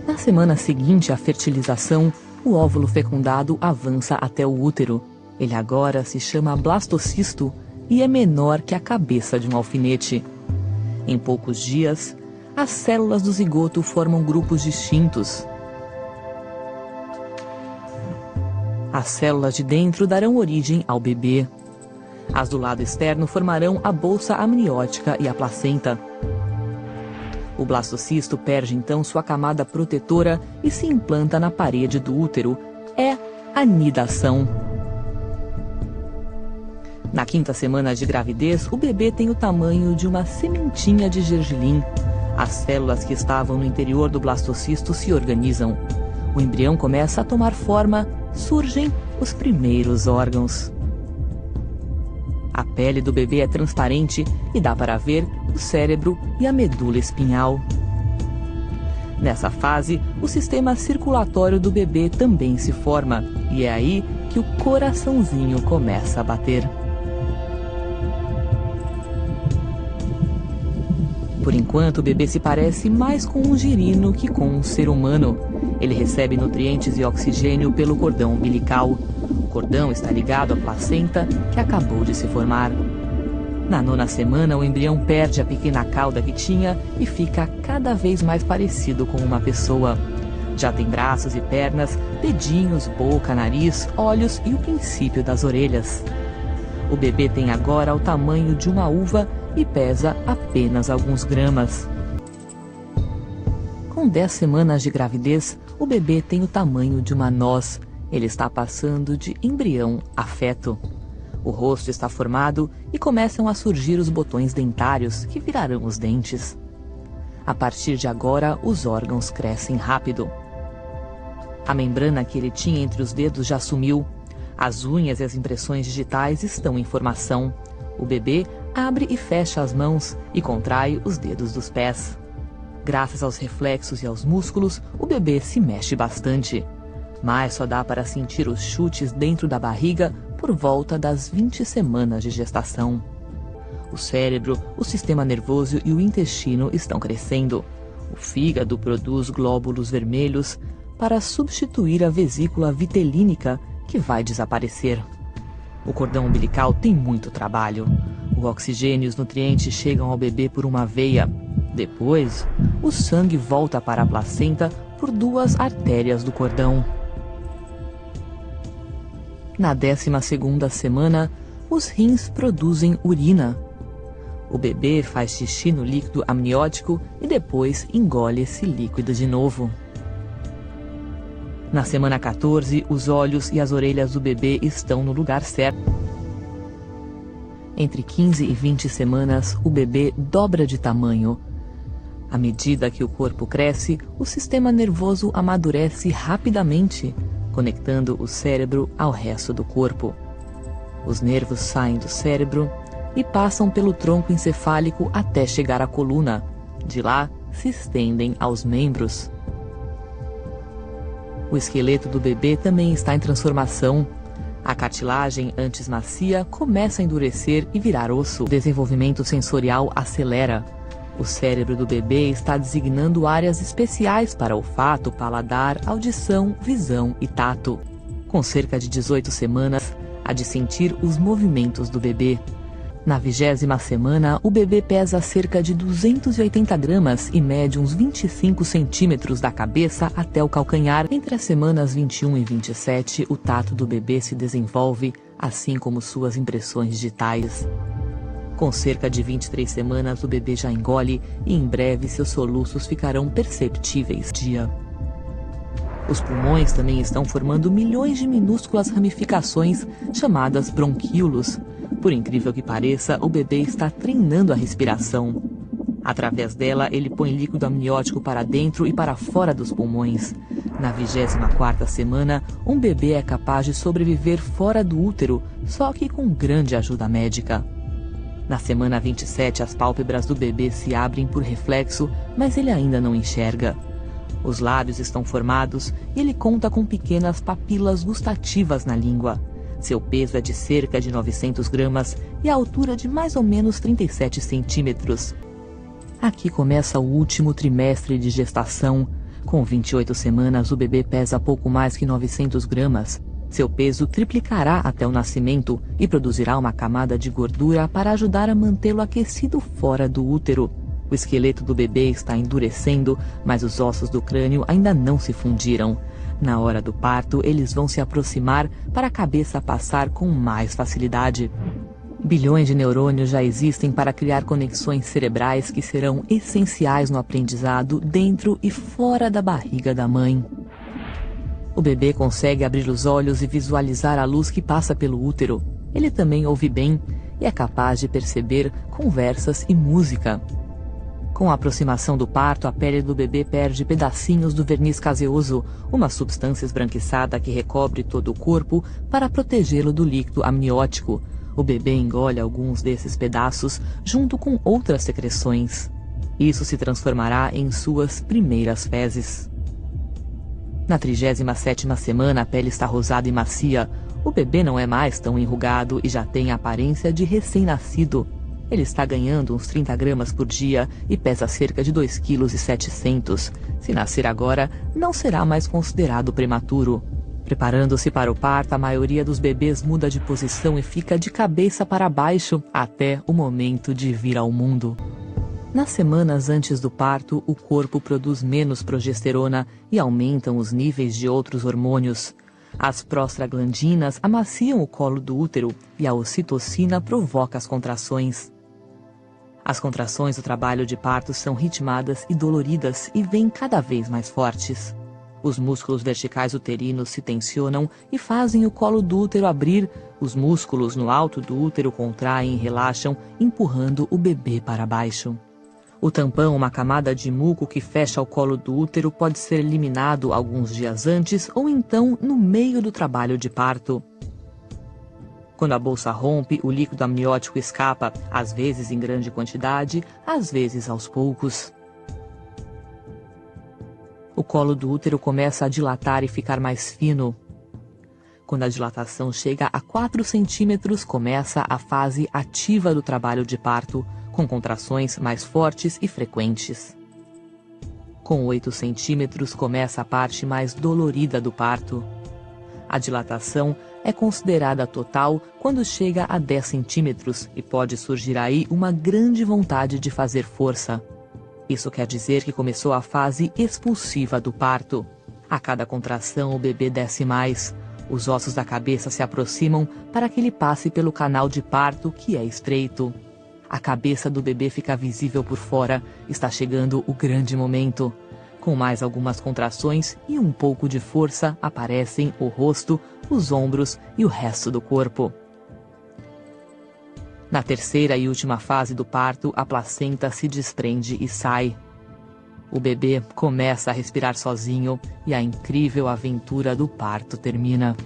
Na semana seguinte à fertilização, o óvulo fecundado avança até o útero. Ele agora se chama blastocisto e é menor que a cabeça de um alfinete. Em poucos dias, as células do zigoto formam grupos distintos. As células de dentro darão origem ao bebê. As do lado externo formarão a bolsa amniótica e a placenta. O blastocisto perde então sua camada protetora e se implanta na parede do útero. É a nidação. Na 5ª semana de gravidez, o bebê tem o tamanho de uma sementinha de gergelim. As células que estavam no interior do blastocisto se organizam. O embrião começa a tomar forma, surgem os primeiros órgãos. A pele do bebê é transparente e dá para ver o cérebro e a medula espinhal. Nessa fase, o sistema circulatório do bebê também se forma, e é aí que o coraçãozinho começa a bater. Por enquanto, o bebê se parece mais com um girino que com um ser humano. Ele recebe nutrientes e oxigênio pelo cordão umbilical. O cordão está ligado à placenta, que acabou de se formar. Na 9ª semana, o embrião perde a pequena cauda que tinha e fica cada vez mais parecido com uma pessoa. Já tem braços e pernas, dedinhos, boca, nariz, olhos e o princípio das orelhas. O bebê tem agora o tamanho de uma uva e pesa apenas alguns gramas. Com 10 semanas de gravidez, o bebê tem o tamanho de uma noz. Ele está passando de embrião a feto. O rosto está formado e começam a surgir os botões dentários, que virarão os dentes. A partir de agora, os órgãos crescem rápido. A membrana que ele tinha entre os dedos já sumiu. As unhas e as impressões digitais estão em formação. O bebê abre e fecha as mãos e contrai os dedos dos pés. Graças aos reflexos e aos músculos, o bebê se mexe bastante. Mas só dá para sentir os chutes dentro da barriga por volta das 20 semanas de gestação. O cérebro, o sistema nervoso e o intestino estão crescendo. O fígado produz glóbulos vermelhos para substituir a vesícula vitelínica, que vai desaparecer. O cordão umbilical tem muito trabalho. O oxigênio e os nutrientes chegam ao bebê por uma veia. Depois, o sangue volta para a placenta por 2 artérias do cordão. Na 12ª semana, os rins produzem urina. O bebê faz xixi no líquido amniótico e depois engole esse líquido de novo. Na semana 14, os olhos e as orelhas do bebê estão no lugar certo. Entre 15 e 20 semanas, o bebê dobra de tamanho. À medida que o corpo cresce, o sistema nervoso amadurece rapidamente, conectando o cérebro ao resto do corpo. Os nervos saem do cérebro e passam pelo tronco encefálico até chegar à coluna. De lá, se estendem aos membros. O esqueleto do bebê também está em transformação. A cartilagem, antes macia, começa a endurecer e virar osso. O desenvolvimento sensorial acelera. O cérebro do bebê está designando áreas especiais para olfato, paladar, audição, visão e tato. Com cerca de 18 semanas, há de sentir os movimentos do bebê. Na 20ª semana, o bebê pesa cerca de 280 gramas e mede uns 25 centímetros da cabeça até o calcanhar. Entre as semanas 21 e 27, o tato do bebê se desenvolve, assim como suas impressões digitais. Com cerca de 23 semanas, o bebê já engole e em breve seus soluços ficarão perceptíveis. Os pulmões também estão formando milhões de minúsculas ramificações chamadas bronquíolos. Por incrível que pareça, o bebê está treinando a respiração. Através dela, ele põe líquido amniótico para dentro e para fora dos pulmões. Na 24ª semana, um bebê é capaz de sobreviver fora do útero, só que com grande ajuda médica. Na semana 27, as pálpebras do bebê se abrem por reflexo, mas ele ainda não enxerga. Os lábios estão formados e ele conta com pequenas papilas gustativas na língua. Seu peso é de cerca de 900 gramas e a altura de mais ou menos 37 centímetros. Aqui começa o último trimestre de gestação. Com 28 semanas, o bebê pesa pouco mais que 900 gramas. Seu peso triplicará até o nascimento e produzirá uma camada de gordura para ajudar a mantê-lo aquecido fora do útero. O esqueleto do bebê está endurecendo, mas os ossos do crânio ainda não se fundiram. Na hora do parto, eles vão se aproximar para a cabeça passar com mais facilidade. Bilhões de neurônios já existem para criar conexões cerebrais que serão essenciais no aprendizado dentro e fora da barriga da mãe. O bebê consegue abrir os olhos e visualizar a luz que passa pelo útero. Ele também ouve bem e é capaz de perceber conversas e música. Com a aproximação do parto, a pele do bebê perde pedacinhos do verniz caseoso, uma substância esbranquiçada que recobre todo o corpo para protegê-lo do líquido amniótico. O bebê engole alguns desses pedaços junto com outras secreções. Isso se transformará em suas primeiras fezes. Na 37ª semana, a pele está rosada e macia. O bebê não é mais tão enrugado e já tem a aparência de recém-nascido. Ele está ganhando uns 30 gramas por dia e pesa cerca de 2,7 kg. Se nascer agora, não será mais considerado prematuro. Preparando-se para o parto, a maioria dos bebês muda de posição e fica de cabeça para baixo até o momento de vir ao mundo. Nas semanas antes do parto, o corpo produz menos progesterona e aumentam os níveis de outros hormônios. As prostaglandinas amaciam o colo do útero e a ocitocina provoca as contrações. As contrações do trabalho de parto são ritmadas e doloridas e vêm cada vez mais fortes. Os músculos verticais uterinos se tensionam e fazem o colo do útero abrir. Os músculos no alto do útero contraem e relaxam, empurrando o bebê para baixo. O tampão, uma camada de muco que fecha o colo do útero, pode ser eliminado alguns dias antes ou então no meio do trabalho de parto. Quando a bolsa rompe, o líquido amniótico escapa, às vezes em grande quantidade, às vezes aos poucos. O colo do útero começa a dilatar e ficar mais fino. Quando a dilatação chega a 4 centímetros, começa a fase ativa do trabalho de parto, com contrações mais fortes e frequentes. Com 8 centímetros, começa a parte mais dolorida do parto. A dilatação é considerada total quando chega a 10 centímetros e pode surgir aí uma grande vontade de fazer força. Isso quer dizer que começou a fase expulsiva do parto. A cada contração, o bebê desce mais. Os ossos da cabeça se aproximam para que ele passe pelo canal de parto, que é estreito. A cabeça do bebê fica visível por fora. Está chegando o grande momento. Com mais algumas contrações e um pouco de força, aparecem o rosto, os ombros e o resto do corpo. Na terceira e última fase do parto, a placenta se desprende e sai. O bebê começa a respirar sozinho e a incrível aventura do parto termina.